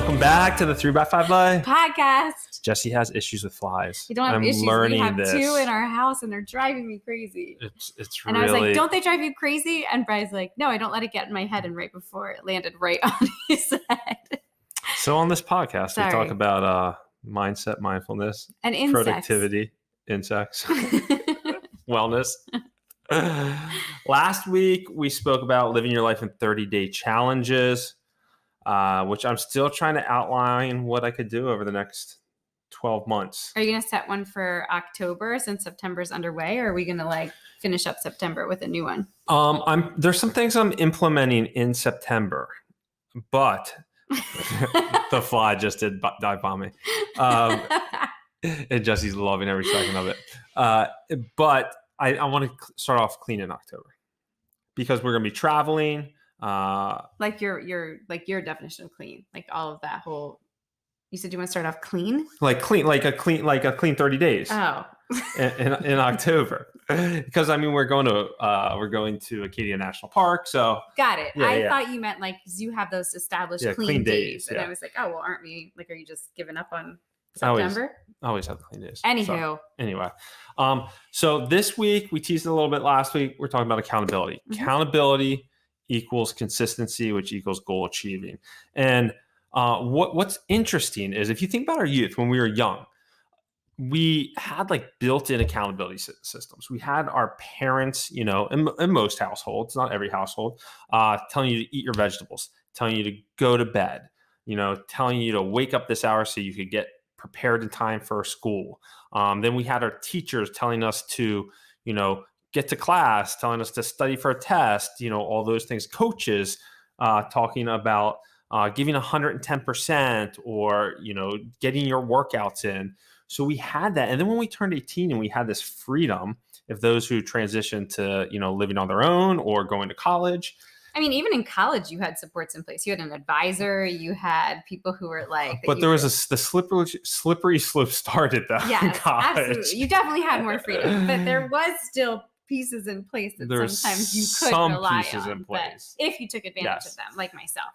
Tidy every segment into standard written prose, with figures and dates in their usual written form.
Welcome back to the 3x5 Life podcast. Jessie has issues with flies. We don't have issues. We have this. 2 in our house and they're driving me crazy. It's and really... I was like, don't they drive you crazy? And Brian's like, no, I don't let it get in my head. And right before it landed right on his head. So on this podcast, we talk about mindset, mindfulness, and productivity, insects, wellness. Last week, we spoke about living your life in 30-day challenges, which I'm still trying to outline what I could do over the next 12 months. Are you going to set one for October since September's underway, or are we going to finish up September with a new one? There's some things I'm implementing in September, but the fly just did dive bomb me. And Jesse's loving every second of it. But I want to start off clean in October because we're going to be traveling. Like your definition of clean, like all of that whole. You said you want to start off clean, like a clean 30 days. Oh, in October, because we're going to Acadia National Park. So got it. I thought you meant you have those established clean days, and I was like, oh well, aren't we are you just giving up on September? Always have the clean days. Anywho, so, anyway, so this week we teased it a little bit last week. We're talking about accountability. Mm-hmm. Accountability equals consistency, which equals goal achieving. And what's interesting is if you think about our youth when we were young, we had built-in accountability systems. We had our parents, in most households, not every household, telling you to eat your vegetables, telling you to go to bed, telling you to wake up this hour so you could get prepared in time for school. Then we had our teachers telling us to, get to class, telling us to study for a test, all those things. Coaches talking about giving 110% or, getting your workouts in. So we had that. And then when we turned 18 and we had this freedom, if those who transitioned to, living on their own or going to college. Even in college, you had supports in place. You had an advisor. You had people who were But there was the slippery slope started though. Yes, in college. Absolutely. You definitely had more freedom, but there was still pieces in place that sometimes you could rely on. But if you took advantage of them, like myself.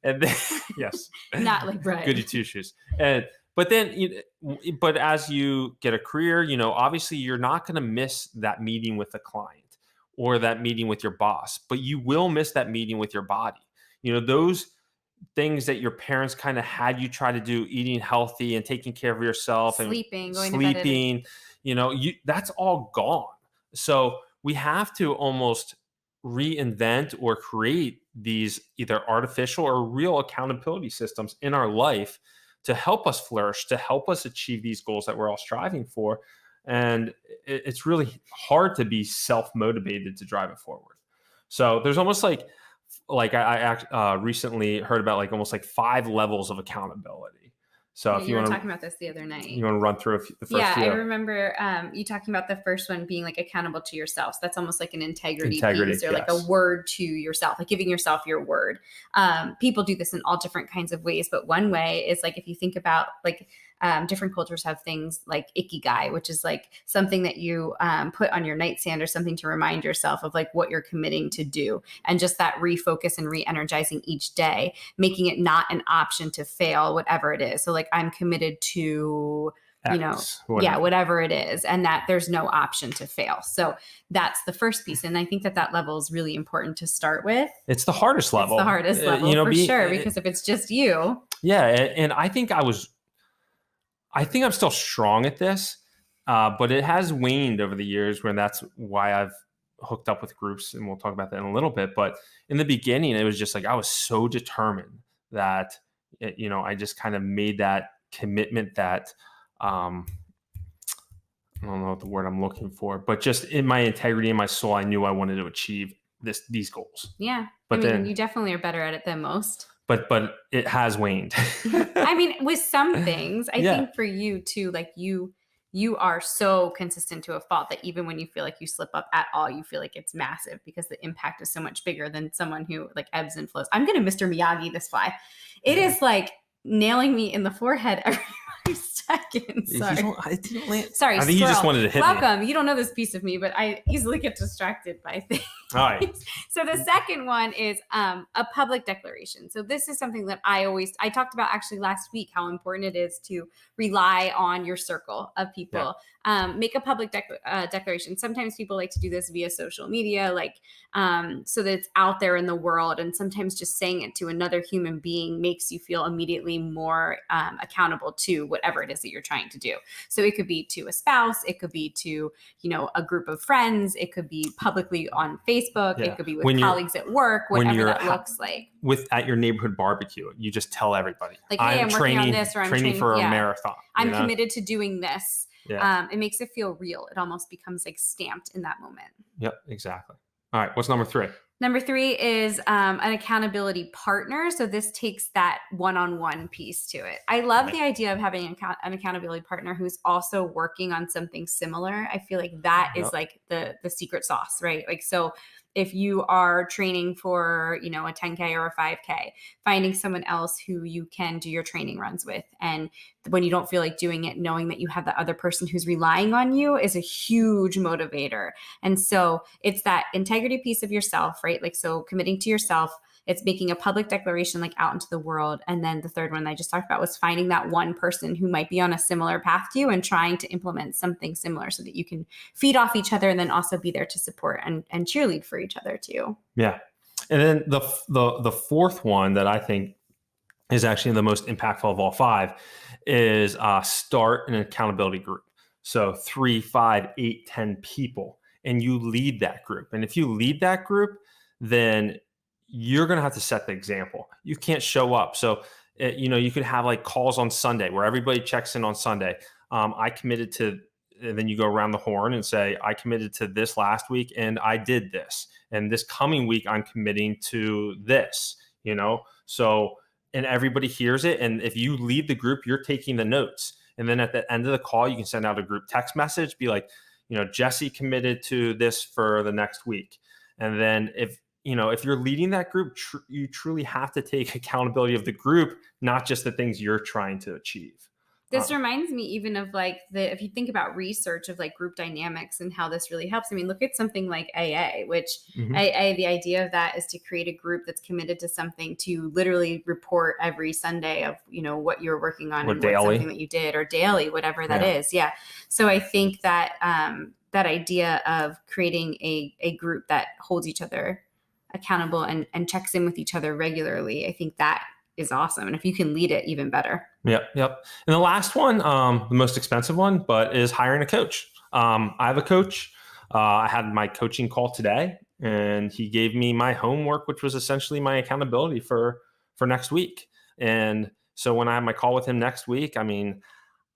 And then, yes, not like Brian. Goody two shoes. But as you get a career, obviously you're not going to miss that meeting with a client or that meeting with your boss, but you will miss that meeting with your body. Those things that your parents kind of had you try to do, eating healthy and taking care of yourself, sleeping, to bed, that's all gone. So we have to almost reinvent or create these either artificial or real accountability systems in our life to help us flourish, to help us achieve these goals that we're all striving for. And it's really hard to be self-motivated to drive it forward. So there's almost I recently heard about almost 5 levels of accountability. So if you want to talking about this the other night, you want to run through the first few. I remember you talking about the first one being accountable to yourself. So that's almost like an integrity piece or a word to yourself, giving yourself your word. People do this in all different kinds of ways, but one way is if you think about different cultures have things like ikigai, which is something that you put on your nightstand or something to remind yourself of what you're committing to do. And just that refocus and re-energizing each day, making it not an option to fail, whatever it is. So I'm committed to, whatever it is, and that there's no option to fail. So that's the first piece. And I think that level is really important to start with. It's the hardest level. It's the hardest level for sure, because if it's just you. Yeah. And I think I'm still strong at this, but it has waned over the years, where that's why I've hooked up with groups, and we'll talk about that in a little bit. But in the beginning, it was just I was so determined that, I just kind of made that commitment that, I don't know what the word I'm looking for, but just in my integrity and my soul, I knew I wanted to achieve these goals. Yeah. But then you definitely are better at it than most. But it has waned. With some things, I think for you too, you are so consistent to a fault that even when you feel like you slip up at all, you feel like it's massive because the impact is so much bigger than someone who ebbs and flows. I'm going to Mr. Miyagi this fly. It is nailing me in the forehead every 5 seconds. Sorry. I didn't land. Sorry, I think you just wanted to hit me. Welcome. You don't know this piece of me, but I easily get distracted by things. All right. So the second one is a public declaration. So this is something that I talked about actually last week, how important it is to rely on your circle of people. Yeah. Make a public declaration. Sometimes people like to do this via social media, so that it's out there in the world. And sometimes just saying it to another human being makes you feel immediately more accountable to whatever it is that you're trying to do. So it could be to a spouse, it could be to, a group of friends, it could be publicly on Facebook, it could be with colleagues at work, whatever that looks like. At your neighborhood barbecue, you just tell everybody, like, hey, I'm working on this, or I'm training for a marathon. I'm committed to doing this. Yeah. It makes it feel real. It almost becomes like stamped in that moment. Yep, exactly. All right, what's number 3? Number 3 is an accountability partner. So this takes that one-on-one piece to it. I love the idea of having an accountability partner who's also working on something similar. I feel like that is like the secret sauce, right? Like, so if you are training for, a 10K or a 5K, finding someone else who you can do your training runs with. And when you don't feel like doing it, knowing that you have the other person who's relying on you is a huge motivator. And so it's that integrity piece of yourself, right? Like, so committing to yourself, it's making a public declaration like out into the world. And then the third one that I just talked about was finding that one person who might be on a similar path to you and trying to implement something similar so that you can feed off each other and then also be there to support and cheerlead for each other too. Yeah. And then the fourth one that I think is actually the most impactful of all 5 is start an accountability group. So 3, 5, 8, 10 people, and you lead that group. And if you lead that group, then you're going to have to set the example. You can't show up. So, you could have like calls on Sunday where everybody checks in on Sunday. I committed to, and then you go around the horn and say, I committed to this last week and I did this. And this coming week, I'm committing to this, So, and everybody hears it. And if you lead the group, you're taking the notes. And then at the end of the call, you can send out a group text message, be like, Jessie committed to this for the next week. And then if you're leading that group, you truly have to take accountability of the group, not just the things you're trying to achieve. This reminds me even of if you think about research of like group dynamics and how this really helps. I mean, look at something like AA, which AA, the idea of that is to create a group that's committed to something, to literally report every Sunday of, what you're working on, or and what's something that you did, or daily, whatever that is. Yeah. So I think that that idea of creating a group that holds each other accountable and checks in with each other regularly, I think that is awesome. And if you can lead it, even better. Yep. And the last one, the most expensive one, but is hiring a coach. I have a coach. I had my coaching call today, and he gave me my homework, which was essentially my accountability for next week. And so when I have my call with him next week, I mean,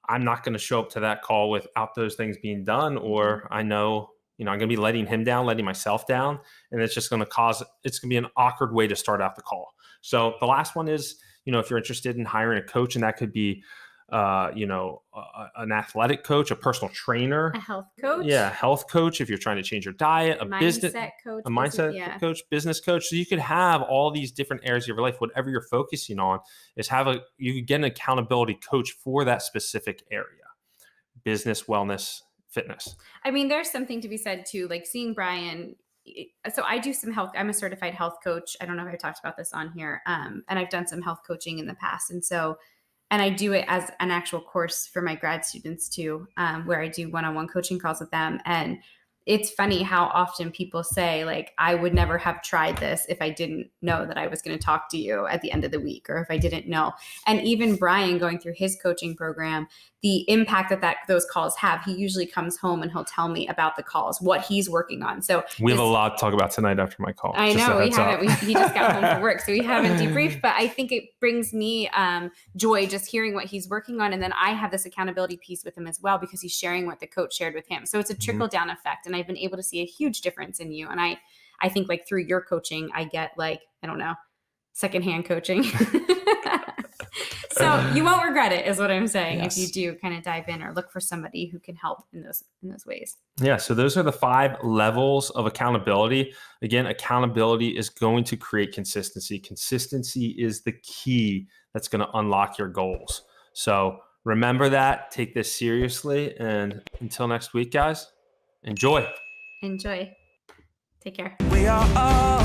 I'm not going to show up to that call without those things being done, or I know, I'm going to be letting him down, letting myself down, and it's just going to be an awkward way to start out the call. So the last one is, if you're interested in hiring a coach, and that could be, an athletic coach, a personal trainer, a health coach. Yeah, health coach. If you're trying to change your diet, a mindset coach, coach, business coach. So you could have all these different areas of your life. Whatever you're focusing on is you could get an accountability coach for that specific area: business, wellness, fitness. I mean, there's something to be said too, like seeing Bryan. So I do some health. I'm a certified health coach. I don't know if I talked about this on here. And I've done some health coaching in the past. And I do it as an actual course for my grad students too, where I do one-on-one coaching calls with them. And it's funny how often people say, like, I would never have tried this if I didn't know that I was going to talk to you at the end of the week, or if I didn't know. And even Bryan going through his coaching program, the impact that those calls have, he usually comes home and he'll tell me about the calls, what he's working on. So we have a lot to talk about tonight after my call. I know we haven't. He just got home from work, so we haven't debriefed. But I think it brings me joy just hearing what he's working on, and then I have this accountability piece with him as well, because he's sharing what the coach shared with him. So it's a trickle down effect, and I've been able to see a huge difference in you. And I think like through your coaching, I get secondhand coaching. So you won't regret it, is what I'm saying. Yes. If you do kind of dive in or look for somebody who can help in those ways. Yeah. So those are the 5 levels of accountability. Again, accountability is going to create consistency. Consistency is the key that's going to unlock your goals. So remember that, take this seriously, and until next week, guys, enjoy. Take care. We are all